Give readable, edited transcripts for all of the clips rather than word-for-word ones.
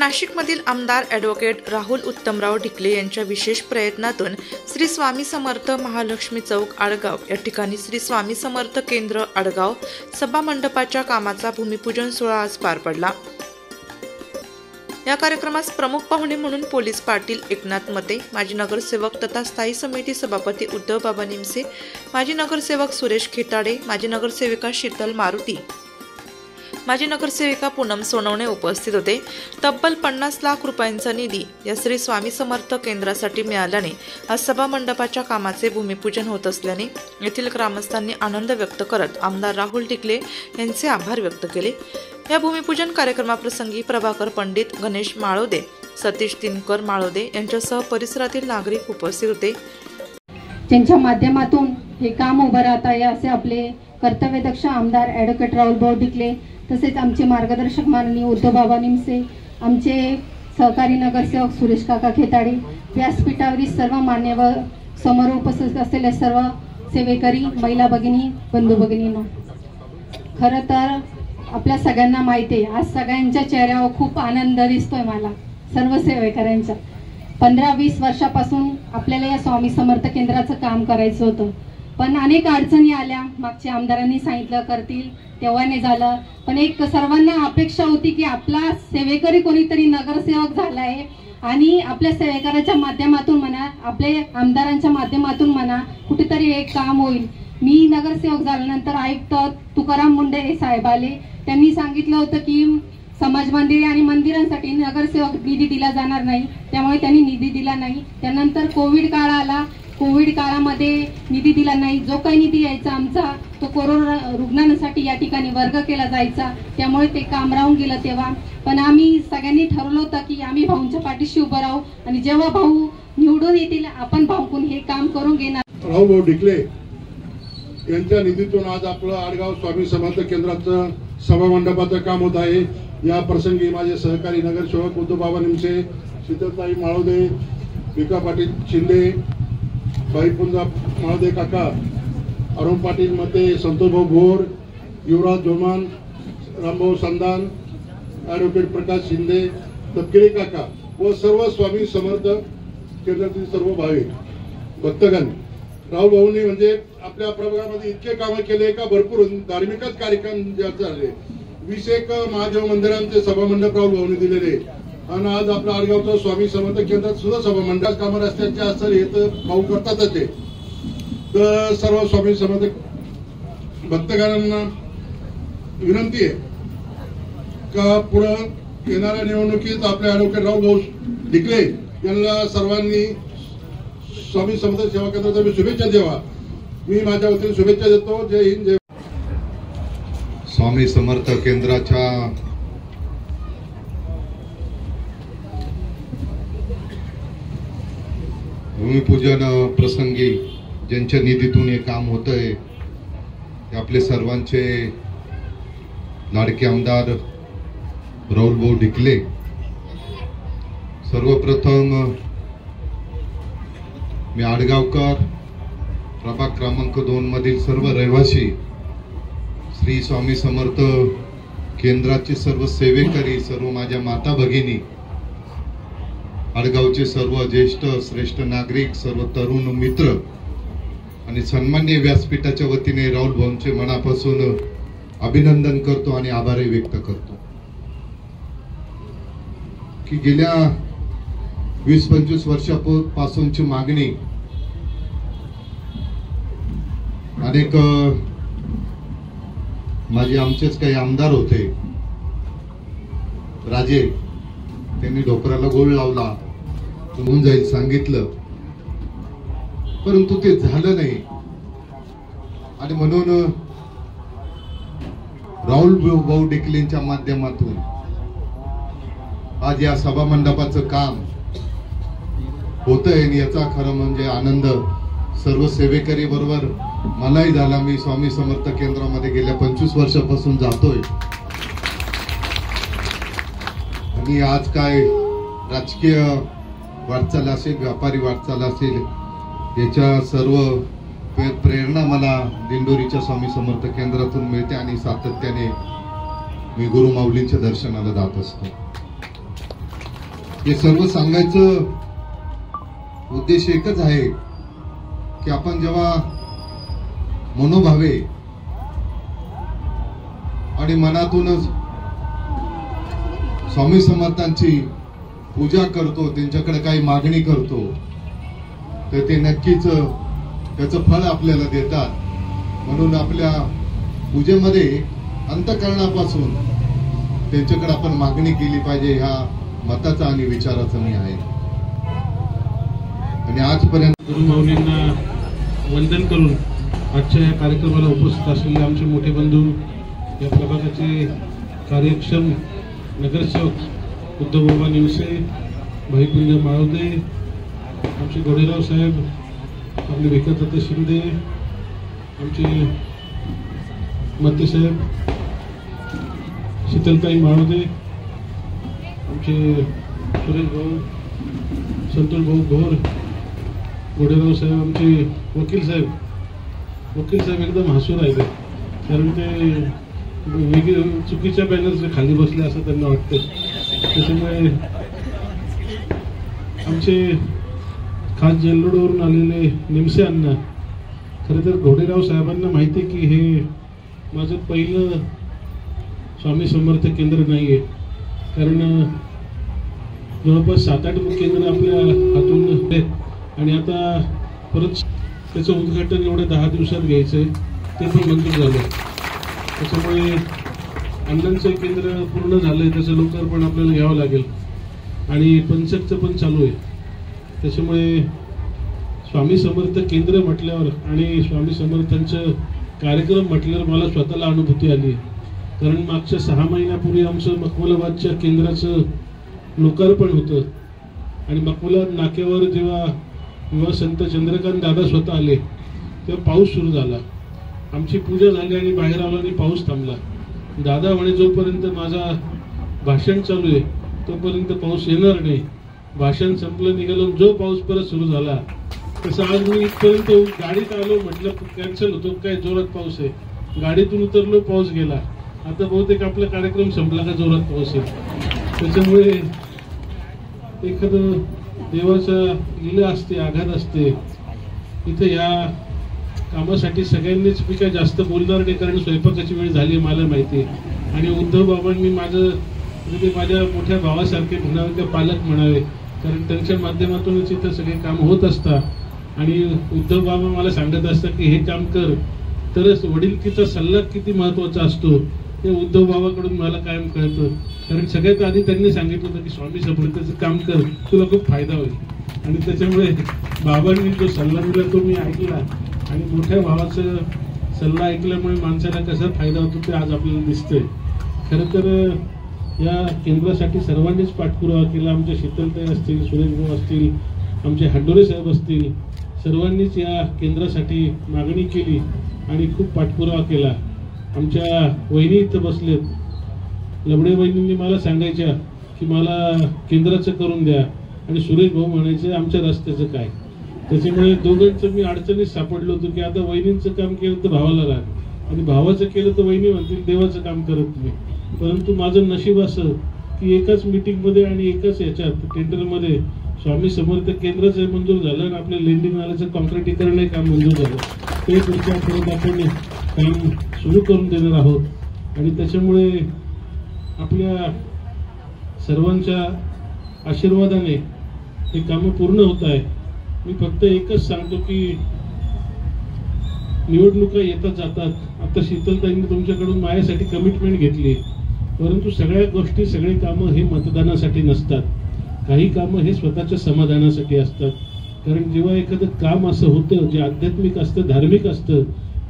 नाशिकमधील आमदार ॲडव्होकेट राहुल उत्तमराव ढिकले यांच्या विशेष प्रयत्नातून श्री स्वामी समर्थ महालक्ष्मी चौक आडगाव या ठिकाणी श्री स्वामी समर्थ केंद्र आडगाव सभा मंडपाच्या कामाचा भूमिपूजन सोहळा आज पार पडला। या कार्यक्रमास प्रमुख पाहुणे म्हणून पोलीस पाटील एकनाथ मते, माजी नगरसेवक तथा स्थायी समिती सभापती उद्धव बाबा निमसे, माजी नगरसेवक सुरेश खेताडे, माजी नगरसेविका शीतल मारुती, माजी नगरसेविका पूनम सोनवणे उपस्थित होते। तब्बल 50 लाख रुपयांचा निधी या श्री स्वामी समर्थ केंद्रासाठी मिळाल्याने आज सभा मंडपाच्या कामाचे भूमिपूजन होत असल्याने येथील ग्रामस्थांनी आनंद व्यक्त करत आमदार राहुल ढिकले यांचे आभार व्यक्त केले। या भूमिपूजन कार्यक्रमाप्रसंगी प्रभाकर पंडित, गणेश माळोदे, सतीश तिनकर माळोदे यांच्यासह परिसरातील नागरिक उपस्थित होते। त्यांच्या माध्यमातून हे काम उभं राहत आहे असे आपले कर्तव्यदक्ष आमदार ॲडव्होकेट राहुल ढिकले, तसेच आमचे मार्गदर्शक माननीय उद्धव बाबा निमसे, आमचे सहकारी नगरसेवक सुरेश काका खेताडे, व्यासपीठावरील सर्व मान्यवर, समोर उपस्थित असलेल्या सर्व सेवेकरी, महिला भगिनी, बंधू भगिनींनो, खरं तर आपल्या सगळ्यांना माहिती आहे आज सगळ्यांच्या चेहऱ्यावर खूप आनंद दिसतोय मला, सर्व सेवेकऱ्यांचा। 15-20 वर्षापासून आपल्याला या स्वामी समर्थ केंद्राचं काम करायचं होतं, पण अनेक अडचणी आल्या। मागच्या आमदारांनी सांगितलं करतील तेव्हा नाही झालं, पण एक सर्वांना अपेक्षा होती की आपला सेवेकरी कोणीतरी नगरसेवक झालाय आणि आपल्या सेवेकराच्या माध्यमातून म्हणा, आपल्या आमदारांच्या माध्यमातून म्हणा, कुठेतरी एक काम होईल। मी नगरसेवक झाल्यानंतर आयुक्त तुकाराम मुंडे साहेब आले, त्यांनी सांगितलं होतं की समाज मंदिरे आणि मंदिरांसाठी नगरसेवक निधी दिला जाणार नाही, त्यामुळे त्यांनी निधी दिला नाही। त्यानंतर कोविड काळ आला, कोविड काळामध्ये निधी दिला नाही। जो काही निधी यायचा आमचा तो कोरोना रुग्णांसाठी या ठिकाणी वर्ग केला जायचा, त्यामुळे ते काम राहून गेलं तेव्हा। पण आम्ही सगळ्यांनी ठरवलं होतं की आम्ही भाऊंच्या पाठीशी उभं राहू आणि जेव्हा भाऊ निवडून येतील आपण भाऊंकडून हे काम करून घेणार। राहुल ढिकले यांच्या निधीतून आज आपलं आडगाव स्वामी समर्थ केंद्राचं सभा मंडपाचं काम होत आहे। या प्रसंगी माझे सहकारी नगरसेवक उद्धव बाबा निमसे, शीतलताई माळोदे, विका पाटील शिंदे, बाईपुंजा माळोदे काका, अरुण पाटील मते, संतोषभाऊ भोर, युवराज जोमान, रामभाऊ संदान, ॲडव्होकेट प्रकाश शिंदे, तपकिरी काका व सर्व स्वामी समर्थ केंद्रातील सर्व भाविक भक्तगण। राहुल भाऊंनी म्हणजे आपल्या प्रभागामध्ये इतके काम केले का भरपूर धार्मिकच कार्यक्रम झाले। 21 महादेव मंदिरांचे सभा मंडप राहुल भाऊंनी दिलेले आणि आज आपल्या आडगावचं स्वामी समर्थ केंद्रात सुद्धा सभा मंडप काम रस्त्यांच्या असं हे तर भाऊ करतातच ते। तर सर्व स्वामी समर्थ भक्तगणांना विनंती आहे का पुढे येणाऱ्या निवडणुकीत आपल्या ॲडव्होकेट राहुल भाऊ ढिकले यांना सर्वांनी स्वामी समर्थ सेवा केंद्राचा शुभेच्छा द्यावा। मी माझ्या वतीने शुभेच्छा देतो। जय हिंद, जय स्वामी समर्थ केंद्राच्या भूमिपूजन प्रसंगी ज्यांच्या निधीतून हे काम होतंय ते आपले सर्वांचे लाडके आमदार राहुल भाऊ ढिकले। सर्वप्रथम मी आडगावकर प्रभाग क्रमांक 2 मधील सर्व रहिवासी, श्री स्वामी समर्थ केंद्राचे सर्व सेवेकरी, सर्व माझ्या माता भगिनी, आडगावचे सर्व ज्येष्ठ श्रेष्ठ नागरिक, सर्व तरुण मित्र आणि सन्माननीय व्यासपीठाच्या वतीने राहुल भाऊंचे मनापासून अभिनंदन करतो आणि आभारही व्यक्त करतो की गेल्या 20-25 वर्षापासूनची मागणी अनेक माझे आमचेच काही आमदार होते राजे, त्यांनी ढोकराला गोळ लावला, होऊन जाईल सांगितलं, परंतु ते झालं नाही। आणि म्हणून राहुल भाऊ ढिकलेंच्या माध्यमातून आज या सभा मंडपाचं काम होतंय आणि याचा खरं म्हणजे आनंद सर्व सेवेकरी बरोबर मलाही झाला। मी स्वामी समर्थ केंद्रामध्ये गेल्या 25 वर्षापासून जातोय आणि आज काय राजकीय वाटचाल असेल, व्यापारी वाटचाल असेल, याच्या सर्व प्रेरणा मला दिंडोरीच्या स्वामी समर्थ केंद्रातून मिळते आणि सातत्याने मी गुरु माऊलींच्या दर्शनाला जात असतो। हे सर्व सांगायचं उद्देश एकच आहे की आपण जेव्हा मनोभावे आणि मनातूनच स्वामी समर्थांची पूजा करतो, त्यांच्याकडे काही मागणी करतो, तर ते नक्कीच त्याचं फळ आपल्याला देतात. म्हणून आपल्या पूजेमध्ये अंतःकरणापासून त्यांच्याकडे आपण मागणी केली पाहिजे, ह्या मताचा आणि विचाराचा मी आहे. आणि आजपर्यंत गुरुमाऊलींना वंदन करून आजच्या या कार्यक्रमाला उपस्थित असलेले आमचे मोठे बंधू, या प्रभागाचे कार्यक्षम नगरसेवक उद्धवबाबा निमसे, भाईपुंज माळवदे, आमचे गोडेराव साहेब, आपले विकासदत्त शिंदे, आमचे मते साहेब, शीतलताई माळवदे, आमचे सुरेश भाऊ, संतोष भाऊ घोर, गोडेराव साहेब, आमचे वकील साहेब एकदम हसू राहिले, कारण ते वेगळे चुकीच्या बॅनरचे खाली बसले असं त्यांना वाटतं. त्याच्यामुळे आमचे खास जेलरोडवरून आलेले निमसे अण्णा, खरं तर घोडेराव साहेबांना माहिती आहे की हे माझं पहिलं स्वामी समर्थ केंद्र नाही आहे, कारण जवळपास 7-8 केंद्र आपल्या हातून आहेत आणि आता परत त्याचं उद्घाटन एवढ्या 10 दिवसात घ्यायचं आहे, ते पण मंजूर झालं. त्याच्यामुळे अण्णांचं केंद्र पूर्ण झालंय, त्याचं लोकार्पण आपल्याला घ्यावं लागेल आणि पंचकचं पण चालू आहे. त्याच्यामुळे स्वामी समर्थ केंद्र म्हटल्यावर आणि स्वामी समर्थांचं कार्यक्रम म्हटल्यावर मला स्वतःला अनुभूती आली, कारण मागच्या 6 महिन्यापूर्वी आमचं मखमलाबादच्या केंद्राचं लोकार्पण होतं आणि मखमलाबाद नाक्यावर जेव्हा युवा संत चंद्रकांत दादा स्वतः आले तेव्हा पाऊस सुरू झाला. आमची पूजा झाली आणि बाहेर आलो आणि पाऊस थांबला. दादा म्हणे जोपर्यंत माझा भाषण चालू आहे तोपर्यंत पाऊस येणार नाही. भाषण संपलं, निघालो, जो पाऊस परत सुरू झाला. तसं आज मी इथपर्यंत गाडीत आलो, म्हटलं कॅन्सल होतो काय, जोरात पाऊस आहे. गाडीतून उतरलो, पाऊस गेला. आता बहुतेक आपला कार्यक्रम संपला का जोरात पाऊस आहे. त्याच्यामुळे एखादं देवाचा लीला असते, आघात असते. इथे या कामासाठी सगळ्यांनीच, मी काय जास्त बोलणार नाही कारण स्वयंपाकाची वेळ झाली मला माहिती आहे. आणि उद्धव बाबांनी माझं म्हणजे माझ्या मोठ्या भावासारखे म्हणावे किंवा पालक म्हणावे, कारण त्यांच्या माध्यमातूनच इथं सगळे काम होत असतात. आणि उद्धव बाबा मला सांगत असतात की हे काम कर, तरच वडीलकीचा सल्ला किती महत्वाचा असतो ते उद्धव बाबाकडून मला कायम कळतं. कारण सगळ्यात आधी त्यांनी सांगितलं होतं की स्वामी समर्थाचं काम कर, तुला खूप फायदा होईल. आणि त्याच्यामुळे बाबांनी जो सल्ला दिला तो मी ऐकला आणि मोठ्या भावाचं सल्ला ऐकल्यामुळे माणसाला कसा फायदा होतो ते आज आपल्याला दिसतंय. खरं तर या केंद्रासाठी सर्वांनीच पाठपुरावा केला. आमच्या शीतलताई असतील, सुरेश भाऊ असतील, आमचे हाडोरे साहेब असतील, सर्वांनीच या केंद्रासाठी मागणी केली आणि खूप पाठपुरावा केला. आमच्या वहिनी इथं बसलेत, लबडे वहिनींनी मला सांगायच्या की मला केंद्राचं करून द्या आणि सुरेश भाऊ म्हणायचे आमच्या रस्त्याचं काय. त्याच्यामुळे दोघांचं मी अडचणीत सापडलो होतो की आता वहिनींचं काम केलं तर भावाला राग आणि भावाचं केलं तर वहिनी म्हणतील देवाचं काम करत नाही. परंतु माझं नशीब असं की एकाच मीटिंगमध्ये आणि एकाच याच्यात टेंडरमध्ये स्वामी समर्थ केंद्राचं मंजूर झालं आणि आपल्या लेंडी नाल्याचं कॉन्क्रिटीकरणही काम मंजूर झालं. ते पुढच्या आठवड्यात आपण काम सुरू करून देणार आहोत आणि त्याच्यामुळे आपल्या सर्वांच्या आशीर्वादाने हे कामं पूर्ण होत आहे. मी फक्त एकच सांगतो की निवडणुका येतात जातात. आता शीतलताईंनी तुमच्याकडून माझ्यासाठी कमिटमेंट घेतली, परंतु सगळ्या गोष्टी, सगळी कामं हे मतदानासाठी नसतात. काही कामं हे स्वतःच्या समाधानासाठी असतात. कारण जेव्हा एखादं काम असं होतं जे आध्यात्मिक असतं, धार्मिक असतं,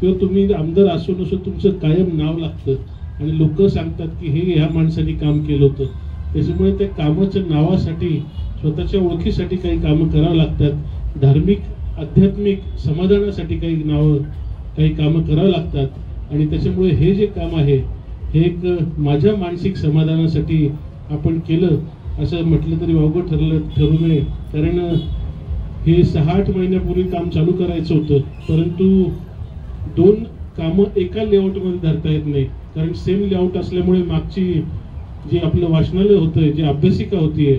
तेव्हा तुम्ही आमदार असो नसो तुमचं कायम नाव लागतं आणि लोक सांगतात की हे ह्या माणसाने काम केलं होतं. त्याच्यामुळे त्या कामाच्या नावासाठी, स्वतःच्या ओळखीसाठी काही कामं करावं लागतात. धार्मिक, आध्यात्मिक समाधानासाठी काही कामं करावं लागतात आणि त्याच्यामुळे हे जे काम आहे हे एक माझ्या मानसिक समाधानासाठी आपण केलं असं म्हटलं तरी वावगं ठरू नये. कारण हे 6-8 महिन्यापूर्वी काम चालू करायचं होतं, परंतु 2 कामं एका लेआउटमध्ये धरता येत नाही. कारण सेम लेआउट असल्यामुळे मागची जे आपलं वाचनालय होतं, जे अभ्यासिका होतीये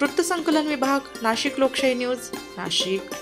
वृत्तसंकलन विभाग, नाशिक लोकशाही न्यूज, नाशिक।